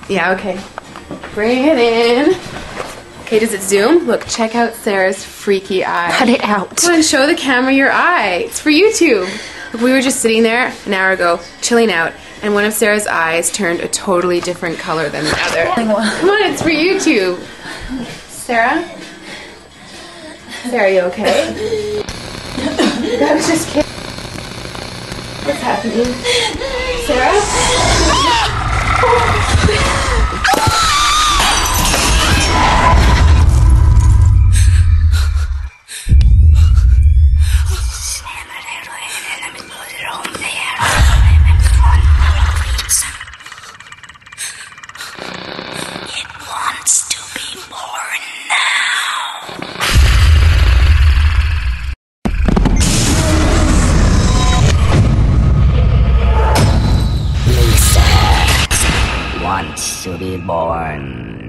Yeah, okay. Bring it in. Okay, does it zoom? Look, check out Sarah's freaky eye. Cut it out. Come on, show the camera your eye. It's for YouTube. Look, we were just sitting there an hour ago, chilling out, and one of Sarah's eyes turned a totally different color than the other. Come on, it's for YouTube. Sarah? Sarah, you okay? That was just kidding. What's happening? Sarah? Wants to be born.